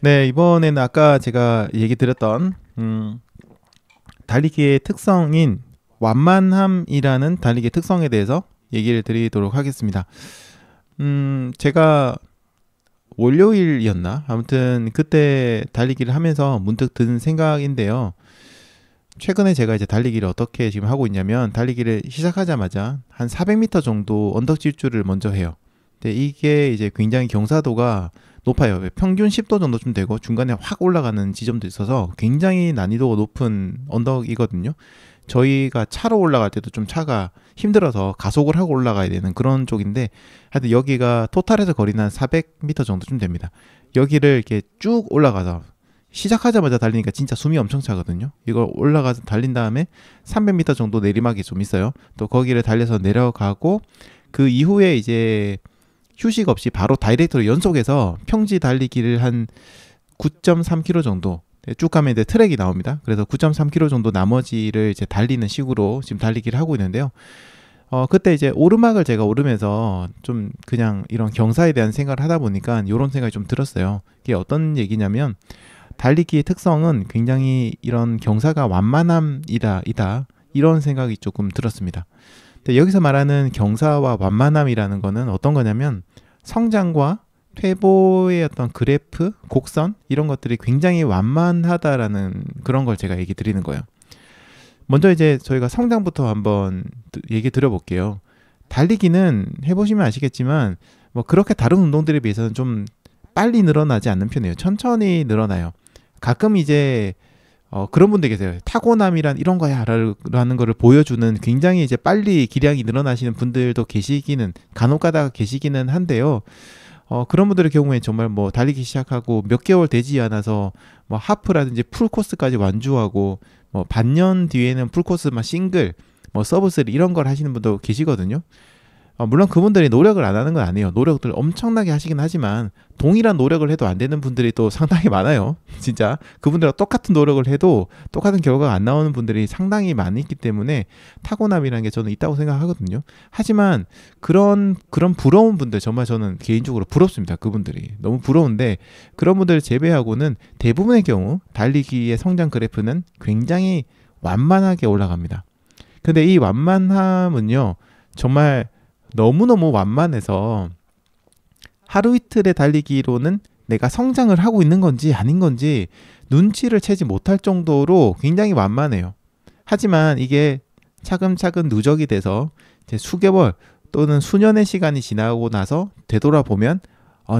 네, 이번에는 아까 제가 얘기 드렸던 달리기의 특성인 완만함이라는 달리기의 특성에 대해서 얘기를 드리도록 하겠습니다. 제가 월요일이었나? 아무튼 그때 달리기를 하면서 문득 든 생각인데요. 최근에 제가 이제 달리기를 어떻게 지금 하고 있냐면 달리기를 시작하자마자 한 400m 정도 언덕 질주를 먼저 해요. 근데 이게 이제 굉장히 경사도가 높아요. 평균 10도 정도쯤 되고 중간에 확 올라가는 지점도 있어서 굉장히 난이도가 높은 언덕이거든요. 저희가 차로 올라갈 때도 좀 차가 힘들어서 가속을 하고 올라가야 되는 그런 쪽인데 하여튼 여기가 토탈에서 거리는 한 400m 정도쯤 됩니다. 여기를 이렇게 쭉 올라가서 시작하자마자 달리니까 진짜 숨이 엄청 차거든요. 이걸 올라가서 달린 다음에 300m 정도 내리막이 좀 있어요. 또 거기를 달려서 내려가고 그 이후에 이제 휴식 없이 바로 다이렉트로 연속해서 평지 달리기를 한 9.3km 정도 쭉 가면 이제 트랙이 나옵니다. 그래서 9.3km 정도 나머지를 이제 달리는 식으로 지금 달리기를 하고 있는데요. 그때 이제 오르막을 제가 오르면서 좀 그냥 이런 경사에 대한 생각을 하다 보니까 이런 생각이 좀 들었어요. 이게 어떤 얘기냐면 달리기의 특성은 굉장히 이런 경사가 완만함이다 이런 생각이 조금 들었습니다. 근데 여기서 말하는 경사와 완만함이라는 거는 어떤 거냐면 성장과 퇴보의 어떤 그래프, 곡선 이런 것들이 굉장히 완만하다라는 그런 걸 제가 얘기 드리는 거예요. 먼저 이제 저희가 성장부터 한번 얘기 드려볼게요. 달리기는 해보시면 아시겠지만 뭐 그렇게 다른 운동들에 비해서는 좀 빨리 늘어나지 않는 편이에요. 천천히 늘어나요. 가끔 이제 그런 분들 계세요. 타고남이란 이런 거야 라는 거를 보여주는 굉장히 이제 빨리 기량이 늘어나시는 분들도 계시기는 간혹 가다가 계시기는 한데요. 그런 분들의 경우에 정말 뭐 달리기 시작하고 몇 개월 되지 않아서 뭐 하프라든지 풀코스까지 완주하고 뭐 반년 뒤에는 풀코스만 싱글 뭐 서브3 이런 걸 하시는 분도 계시거든요. 물론 그분들이 노력을 안 하는 건 아니에요. 노력들 엄청나게 하시긴 하지만 동일한 노력을 해도 안 되는 분들이 또 상당히 많아요. 진짜 그분들과 똑같은 노력을 해도 똑같은 결과가 안 나오는 분들이 상당히 많이 있기 때문에 타고남이라는 게 저는 있다고 생각하거든요. 하지만 그런 부러운 분들 정말 저는 개인적으로 부럽습니다. 그분들이 너무 부러운데 그런 분들을 제외하고는 대부분의 경우 달리기의 성장 그래프는 굉장히 완만하게 올라갑니다. 근데 이 완만함은요 정말 너무너무 완만해서 하루 이틀의 달리기로는 내가 성장을 하고 있는 건지 아닌 건지 눈치를 채지 못할 정도로 굉장히 완만해요. 하지만 이게 차근차근 누적이 돼서 이제 수개월 또는 수년의 시간이 지나고 나서 되돌아보면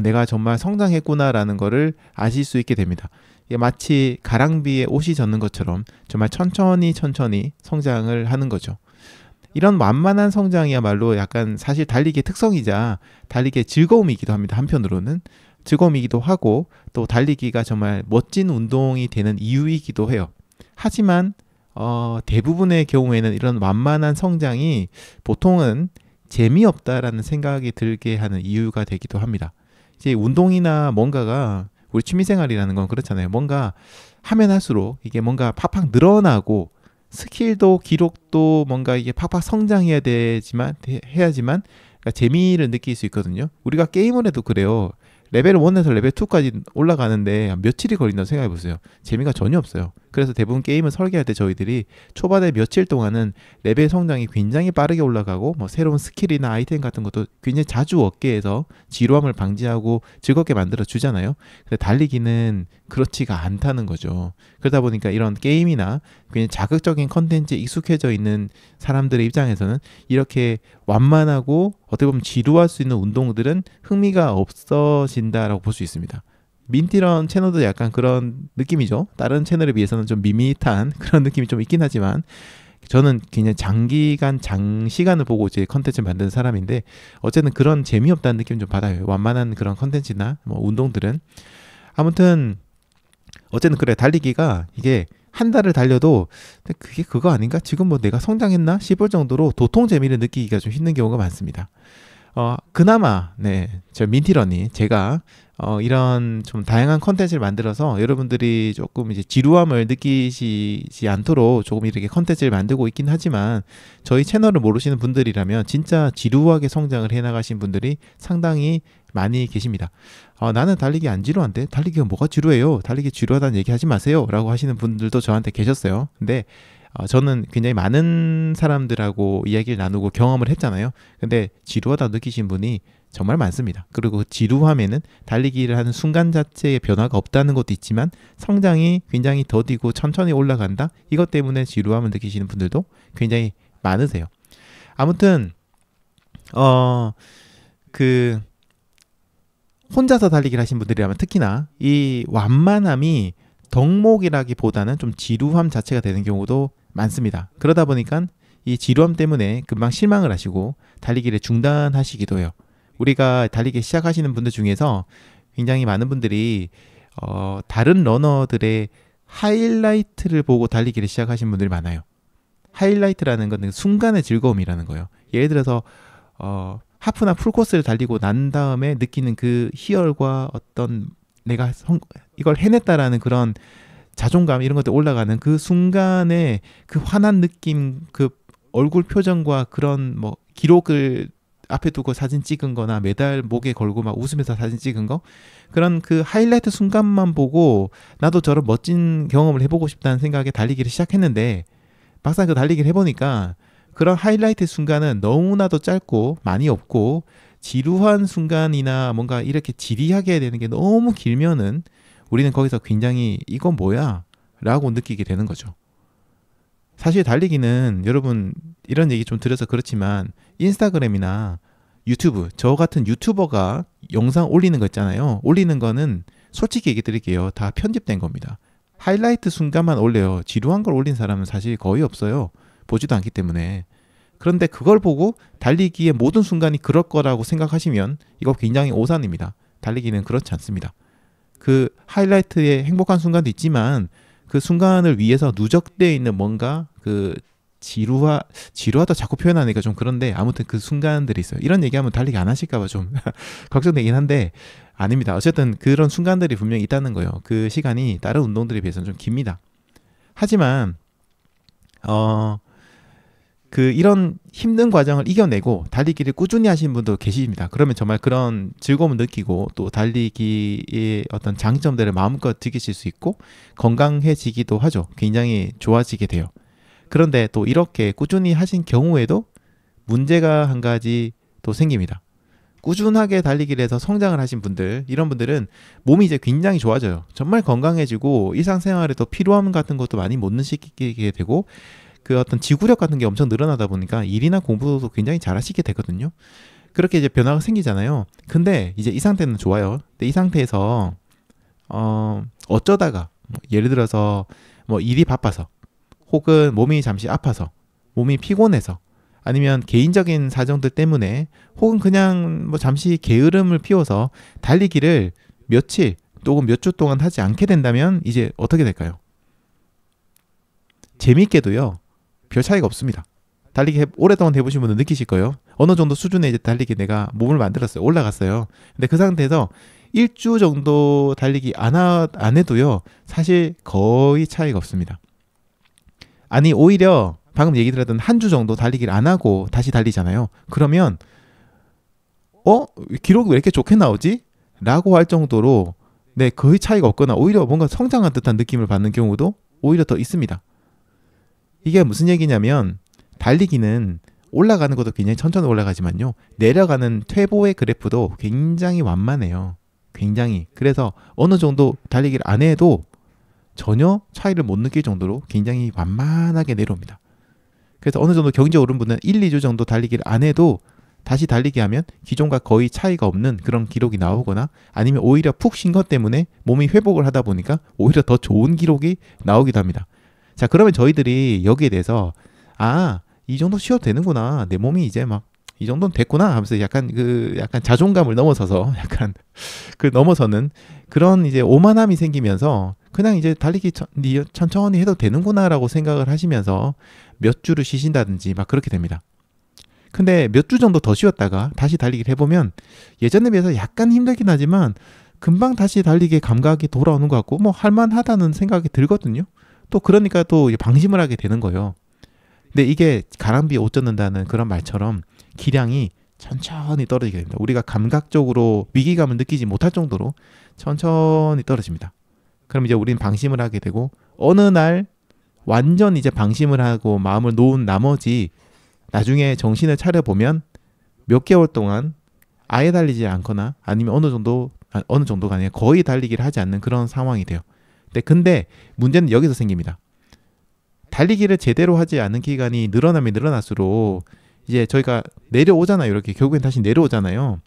내가 정말 성장했구나라는 거를 아실 수 있게 됩니다. 이게 마치 가랑비에 옷이 젖는 것처럼 정말 천천히 성장을 하는 거죠. 이런 완만한 성장이야말로 약간 사실 달리기의 특성이자 달리기의 즐거움이기도 합니다. 한편으로는 즐거움이기도 하고 또 달리기가 정말 멋진 운동이 되는 이유이기도 해요. 하지만 대부분의 경우에는 이런 완만한 성장이 보통은 재미없다라는 생각이 들게 하는 이유가 되기도 합니다. 이제 운동이나 뭔가가 우리 취미생활이라는 건 그렇잖아요. 뭔가 하면 할수록 이게 뭔가 팍팍 늘어나고 스킬도 기록도 뭔가 이게 팍팍 성장해야 해야지만 그러니까 재미를 느낄 수 있거든요. 우리가 게임을 해도 그래요. 레벨 1에서 레벨 2까지 올라가는데 며칠이 걸린다고 생각해 보세요. 재미가 전혀 없어요. 그래서 대부분 게임을 설계할 때 저희들이 초반에 며칠 동안은 레벨 성장이 굉장히 빠르게 올라가고 뭐 새로운 스킬이나 아이템 같은 것도 굉장히 자주 얻게 해서 지루함을 방지하고 즐겁게 만들어 주잖아요. 근데 달리기는 그렇지가 않다는 거죠. 그러다 보니까 이런 게임이나 굉장히 자극적인 컨텐츠에 익숙해져 있는 사람들의 입장에서는 이렇게 완만하고 어떻게 보면 지루할 수 있는 운동들은 흥미가 없어진다라고 볼 수 있습니다. 민티런 채널도 약간 그런 느낌이죠. 다른 채널에 비해서는 좀 밋밋한 그런 느낌이 좀 있긴 하지만 저는 그냥 장시간을 보고 이제 컨텐츠 만드는 사람인데 어쨌든 그런 재미없다는 느낌 좀 받아요. 완만한 그런 컨텐츠나 뭐 운동들은. 아무튼 어쨌든 그래 달리기가 이게 한 달을 달려도 그게 그거 아닌가? 지금 뭐 내가 성장했나 싶을 정도로 도통 재미를 느끼기가 좀 힘든 경우가 많습니다. 그나마 저 민티런이 제가 이런 좀 다양한 컨텐츠를 만들어서 여러분들이 조금 이제 지루함을 느끼시지 않도록 조금 이렇게 컨텐츠를 만들고 있긴 하지만 저희 채널을 모르시는 분들이라면 진짜 지루하게 성장을 해 나가신 분들이 상당히 많이 계십니다. 나는 달리기 안 지루한데 달리기가 뭐가 지루해요? 달리기 지루하다는 얘기 하지 마세요 라고 하시는 분들도 저한테 계셨어요. 근데 저는 굉장히 많은 사람들하고 이야기를 나누고 경험을 했잖아요. 근데 지루하다 느끼신 분이 정말 많습니다. 그리고 지루함에는 달리기를 하는 순간 자체의 변화가 없다는 것도 있지만 성장이 굉장히 더디고 천천히 올라간다? 이것 때문에 지루함을 느끼시는 분들도 굉장히 많으세요. 아무튼 혼자서 달리기를 하신 분들이라면 특히나 이 완만함이 덕목이라기보다는 좀 지루함 자체가 되는 경우도 많습니다. 그러다 보니까 이 지루함 때문에 금방 실망을 하시고 달리기를 중단하시기도 해요. 우리가 달리기 시작하시는 분들 중에서 굉장히 많은 분들이 다른 러너들의 하이라이트를 보고 달리기를 시작하신 분들이 많아요. 하이라이트라는 건 순간의 즐거움이라는 거예요. 예를 들어서 하프나 풀코스를 달리고 난 다음에 느끼는 그 희열과 어떤 내가 이걸 해냈다라는 그런 자존감 이런 것들 올라가는 그 순간에 그 환한 느낌, 그 얼굴 표정과 그런 뭐 기록을 앞에 두고 사진 찍은 거나 메달 목에 걸고 막 웃으면서 사진 찍은 거 그런 그 하이라이트 순간만 보고 나도 저런 멋진 경험을 해보고 싶다는 생각에 달리기를 시작했는데 막상 그 달리기를 해보니까 그런 하이라이트 순간은 너무나도 짧고 많이 없고 지루한 순간이나 뭔가 이렇게 지리하게 되는 게 너무 길면은 우리는 거기서 굉장히 이건 뭐야? 라고 느끼게 되는 거죠. 사실 달리기는 여러분 이런 얘기 좀 드려서 그렇지만 인스타그램이나 유튜브 저 같은 유튜버가 영상 올리는 거 있잖아요. 올리는 거는 솔직히 얘기 드릴게요. 다 편집된 겁니다. 하이라이트 순간만 올려요. 지루한 걸 올린 사람은 사실 거의 없어요. 보지도 않기 때문에. 그런데 그걸 보고 달리기의 모든 순간이 그럴 거라고 생각하시면 이거 굉장히 오산입니다. 달리기는 그렇지 않습니다. 그 하이라이트의 행복한 순간도 있지만 그 순간을 위해서 누적되어 있는 뭔가 그 지루하다 자꾸 표현하니까 좀 그런데 아무튼 그 순간들이 있어요. 이런 얘기하면 달리기 안 하실까봐 좀 걱정되긴 한데 아닙니다. 어쨌든 그런 순간들이 분명히 있다는 거예요. 그 시간이 다른 운동들에 비해서는 좀 깁니다. 하지만 이런 힘든 과정을 이겨내고 달리기를 꾸준히 하시는 분도 계십니다. 그러면 정말 그런 즐거움을 느끼고 또 달리기의 어떤 장점들을 마음껏 즐기실 수 있고 건강해지기도 하죠. 굉장히 좋아지게 돼요. 그런데 또 이렇게 꾸준히 하신 경우에도 문제가 한 가지 또 생깁니다. 꾸준하게 달리기를 해서 성장을 하신 분들, 이런 분들은 몸이 이제 굉장히 좋아져요. 정말 건강해지고 일상생활에 더 필요함 같은 것도 많이 못 느끼게 되고 그 어떤 지구력 같은 게 엄청 늘어나다 보니까 일이나 공부도 굉장히 잘하시게 되거든요. 그렇게 이제 변화가 생기잖아요. 근데 이제 이 상태는 좋아요. 근데 이 상태에서 어쩌다가 예를 들어서 뭐 일이 바빠서 혹은 몸이 잠시 아파서 몸이 피곤해서 아니면 개인적인 사정들 때문에 혹은 그냥 뭐 잠시 게으름을 피워서 달리기를 며칠 또는 몇 주 동안 하지 않게 된다면 이제 어떻게 될까요? 재밌게도요. 별 차이가 없습니다. 달리기 오랫동안 해보신 분은 느끼실 거예요. 어느 정도 수준의 이제 달리기 내가 몸을 만들었어요. 올라갔어요. 근데 그 상태에서 일주 정도 달리기 안 해도요. 사실 거의 차이가 없습니다. 아니 오히려 방금 얘기 드렸던 한 주 정도 달리기를 안 하고 다시 달리잖아요. 그러면 기록이 왜 이렇게 좋게 나오지? 라고 할 정도로 네, 거의 차이가 없거나 오히려 뭔가 성장한 듯한 느낌을 받는 경우도 오히려 더 있습니다. 이게 무슨 얘기냐면 달리기는 올라가는 것도 굉장히 천천히 올라가지만요. 내려가는 퇴보의 그래프도 굉장히 완만해요. 굉장히. 그래서 어느 정도 달리기를 안 해도 전혀 차이를 못 느낄 정도로 굉장히 완만하게 내려옵니다. 그래서 어느 정도 경제 오른 분은 1, 2주 정도 달리기를 안 해도 다시 달리기 하면 기존과 거의 차이가 없는 그런 기록이 나오거나 아니면 오히려 푹 쉰 것 때문에 몸이 회복을 하다 보니까 오히려 더 좋은 기록이 나오기도 합니다. 자, 그러면 저희들이 여기에 대해서 이 정도 쉬어도 되는구나. 내 몸이 이제 막 이 정도는 됐구나 하면서 약간 자존감을 넘어서서 약간 넘어서는 그런 이제 오만함이 생기면서 그냥 이제 달리기 천천히 해도 되는구나라고 생각을 하시면서 몇 주를 쉬신다든지 막 그렇게 됩니다. 근데 몇 주 정도 더 쉬었다가 다시 달리기를 해보면 예전에 비해서 약간 힘들긴 하지만 금방 다시 달리기의 감각이 돌아오는 것 같고 뭐 할만하다는 생각이 들거든요. 또 그러니까 또 방심을 하게 되는 거예요. 근데 이게 가랑비에 옷 젖는다는 그런 말처럼 기량이 천천히 떨어지게 됩니다. 우리가 감각적으로 위기감을 느끼지 못할 정도로 천천히 떨어집니다. 그럼 이제 우리는 방심을 하게 되고 어느 날 완전 이제 방심을 하고 마음을 놓은 나머지 나중에 정신을 차려보면 몇 개월 동안 아예 달리지 않거나 아니면 어느 정도가 아니라 거의 달리기를 하지 않는 그런 상황이 돼요. 근데 문제는 여기서 생깁니다. 달리기를 제대로 하지 않는 기간이 늘어나면 늘어날수록 이제 저희가 내려오잖아요. 이렇게 결국엔 다시 내려오잖아요.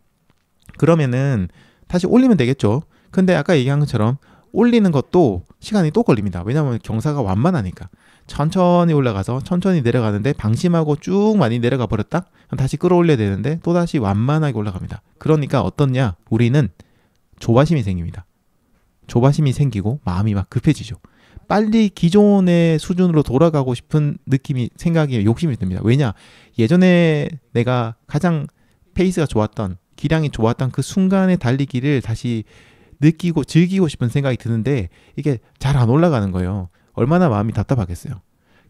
그러면은 다시 올리면 되겠죠. 근데 아까 얘기한 것처럼 올리는 것도 시간이 또 걸립니다. 왜냐하면 경사가 완만하니까. 천천히 올라가서 천천히 내려가는데 방심하고 쭉 많이 내려가 버렸다? 그럼 다시 끌어올려야 되는데 또다시 완만하게 올라갑니다. 그러니까 어떻냐? 우리는 조바심이 생깁니다. 조바심이 생기고 마음이 막 급해지죠. 빨리 기존의 수준으로 돌아가고 싶은 느낌이, 생각이, 욕심이 듭니다. 왜냐? 예전에 내가 가장 페이스가 좋았던, 기량이 좋았던 그 순간의 달리기를 다시 느끼고 즐기고 싶은 생각이 드는데 이게 잘 안 올라가는 거예요. 얼마나 마음이 답답하겠어요.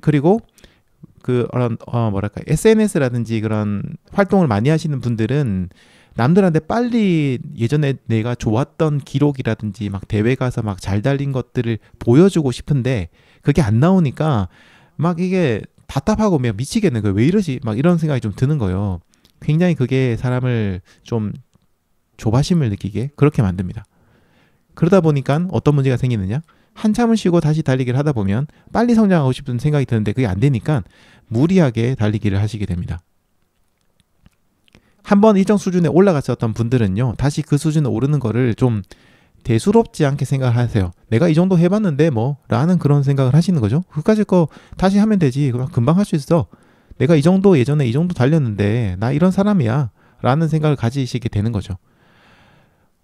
그리고 그런 SNS라든지 그런 활동을 많이 하시는 분들은 남들한테 빨리 예전에 내가 좋았던 기록이라든지 막 대회 가서 막 잘 달린 것들을 보여주고 싶은데 그게 안 나오니까 막 이게 답답하고 막 미치겠는 거예요. 왜 이러지? 막 이런 생각이 좀 드는 거예요. 굉장히 그게 사람을 좀 조바심을 느끼게 그렇게 만듭니다. 그러다 보니까 어떤 문제가 생기느냐? 한참을 쉬고 다시 달리기를 하다 보면 빨리 성장하고 싶은 생각이 드는데 그게 안 되니까 무리하게 달리기를 하시게 됩니다. 한번 일정 수준에 올라갔었던 분들은요, 다시 그 수준에 오르는 거를 좀 대수롭지 않게 생각하세요. 내가 이 정도 해봤는데 뭐 라는 그런 생각을 하시는 거죠. 그까짓 거 다시 하면 되지. 그럼 금방 할 수 있어. 내가 이 정도 예전에 이 정도 달렸는데 나 이런 사람이야 라는 생각을 가지시게 되는 거죠.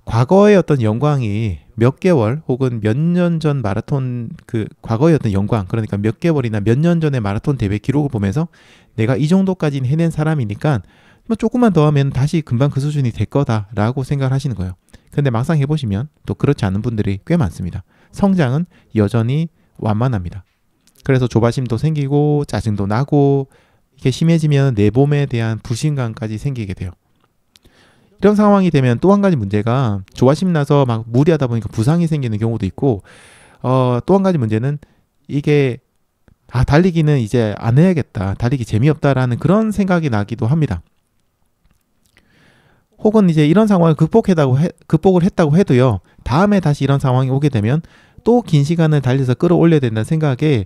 과거의 어떤 영광이 몇 개월 혹은 몇 년 전 마라톤, 그 과거의 어떤 영광, 그러니까 몇 개월이나 몇 년 전의 마라톤 대회 기록을 보면서 내가 이 정도까지는 해낸 사람이니까 뭐 조금만 더 하면 다시 금방 그 수준이 될 거다라고 생각을 하시는 거예요. 근데 막상 해보시면 또 그렇지 않은 분들이 꽤 많습니다. 성장은 여전히 완만합니다. 그래서 조바심도 생기고 짜증도 나고 이게 심해지면 내 몸에 대한 불신감까지 생기게 돼요. 이런 상황이 되면 또 한 가지 문제가 조바심 나서 막 무리하다 보니까 부상이 생기는 경우도 있고 또 한 가지 문제는 이게 달리기는 이제 안 해야겠다. 달리기 재미없다라는 그런 생각이 나기도 합니다. 혹은 이제 이런 상황을 극복을 했다고 해도요. 다음에 다시 이런 상황이 오게 되면 또 긴 시간을 달려서 끌어올려야 된다는 생각에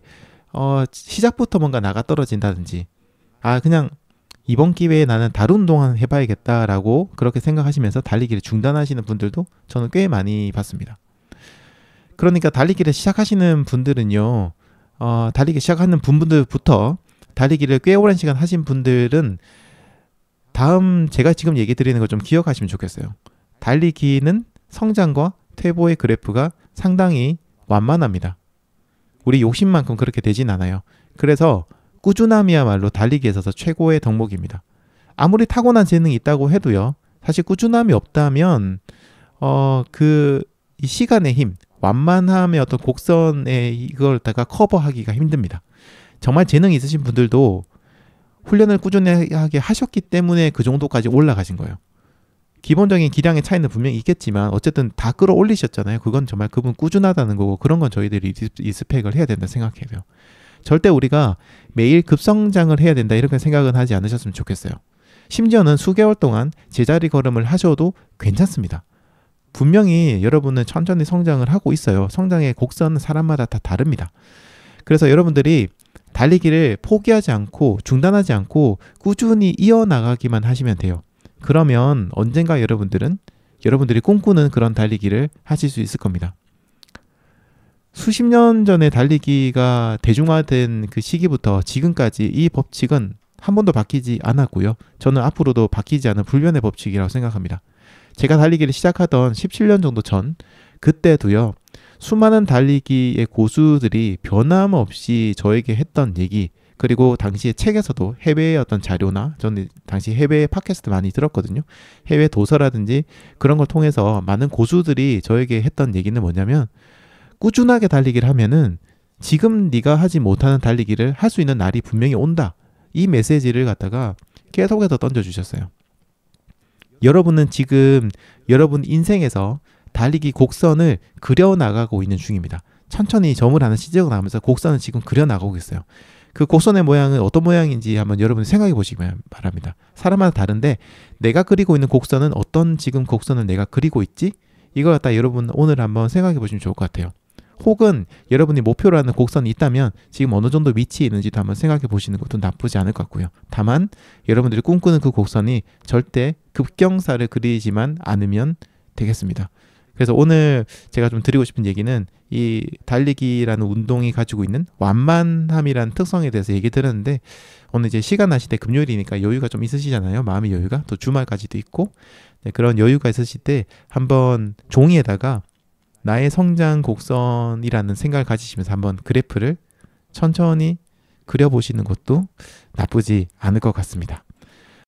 시작부터 뭔가 나가 떨어진다든지 그냥 이번 기회에 나는 다른 운동 해봐야겠다라고 그렇게 생각하시면서 달리기를 중단하시는 분들도 저는 꽤 많이 봤습니다. 그러니까 달리기를 시작하시는 분들은요. 달리기 시작하는 분들부터 달리기를 꽤 오랜 시간 하신 분들은 다음 제가 지금 얘기 드리는 걸 좀 기억하시면 좋겠어요. 달리기는 성장과 퇴보의 그래프가 상당히 완만합니다. 우리 욕심만큼 그렇게 되진 않아요. 그래서 꾸준함이야말로 달리기에 있어서 최고의 덕목입니다. 아무리 타고난 재능이 있다고 해도요. 사실 꾸준함이 없다면 이 시간의 힘, 완만함의 어떤 곡선에 이걸 다가 커버하기가 힘듭니다. 정말 재능이 있으신 분들도 훈련을 꾸준하게 하셨기 때문에 그 정도까지 올라가신 거예요. 기본적인 기량의 차이는 분명히 있겠지만 어쨌든 다 끌어올리셨잖아요. 그건 정말 그분 꾸준하다는 거고 그런 건 저희들이 리스펙을 해야 된다 생각해요. 절대 우리가 매일 급성장을 해야 된다 이렇게 생각은 하지 않으셨으면 좋겠어요. 심지어는 수개월 동안 제자리 걸음을 하셔도 괜찮습니다. 분명히 여러분은 천천히 성장을 하고 있어요. 성장의 곡선은 사람마다 다 다릅니다. 그래서 여러분들이 달리기를 포기하지 않고 중단하지 않고 꾸준히 이어나가기만 하시면 돼요. 그러면 언젠가 여러분들이 꿈꾸는 그런 달리기를 하실 수 있을 겁니다. 수십 년 전에 달리기가 대중화된 그 시기부터 지금까지 이 법칙은 한 번도 바뀌지 않았고요. 저는 앞으로도 바뀌지 않은 불변의 법칙이라고 생각합니다. 제가 달리기를 시작하던 17년 정도 전 그때도요. 수많은 달리기의 고수들이 변함없이 저에게 했던 얘기가 그리고 당시에 책에서도 해외의 어떤 자료나 저는 당시 해외 팟캐스트 많이 들었거든요. 해외 도서라든지 그런 걸 통해서 많은 고수들이 저에게 했던 얘기는 뭐냐면 꾸준하게 달리기를 하면은 지금 네가 하지 못하는 달리기를 할 수 있는 날이 분명히 온다. 이 메시지를 갖다가 계속해서 던져주셨어요. 여러분은 지금 여러분 인생에서 달리기 곡선을 그려나가고 있는 중입니다. 천천히 점을 하나 시작을 하면서 곡선을 지금 그려나가고 있어요. 그 곡선의 모양은 어떤 모양인지 한번 여러분이 생각해 보시기 바랍니다. 사람마다 다른데 내가 그리고 있는 곡선은 어떤 지금 곡선을 내가 그리고 있지? 이걸 갖다 여러분 오늘 한번 생각해 보시면 좋을 것 같아요. 혹은 여러분이 목표로 하는 곡선이 있다면 지금 어느 정도 위치에 있는지도 한번 생각해 보시는 것도 나쁘지 않을 것 같고요. 다만 여러분들이 꿈꾸는 그 곡선이 절대 급경사를 그리지만 않으면 되겠습니다. 그래서 오늘 제가 좀 드리고 싶은 얘기는 이 달리기라는 운동이 가지고 있는 완만함이라는 특성에 대해서 얘기 드렸는데 오늘 이제 시간 나실 때 금요일이니까 여유가 좀 있으시잖아요. 마음의 여유가 또 주말까지도 있고 네, 그런 여유가 있으실 때 한번 종이에다가 나의 성장 곡선이라는 생각을 가지시면서 한번 그래프를 천천히 그려보시는 것도 나쁘지 않을 것 같습니다.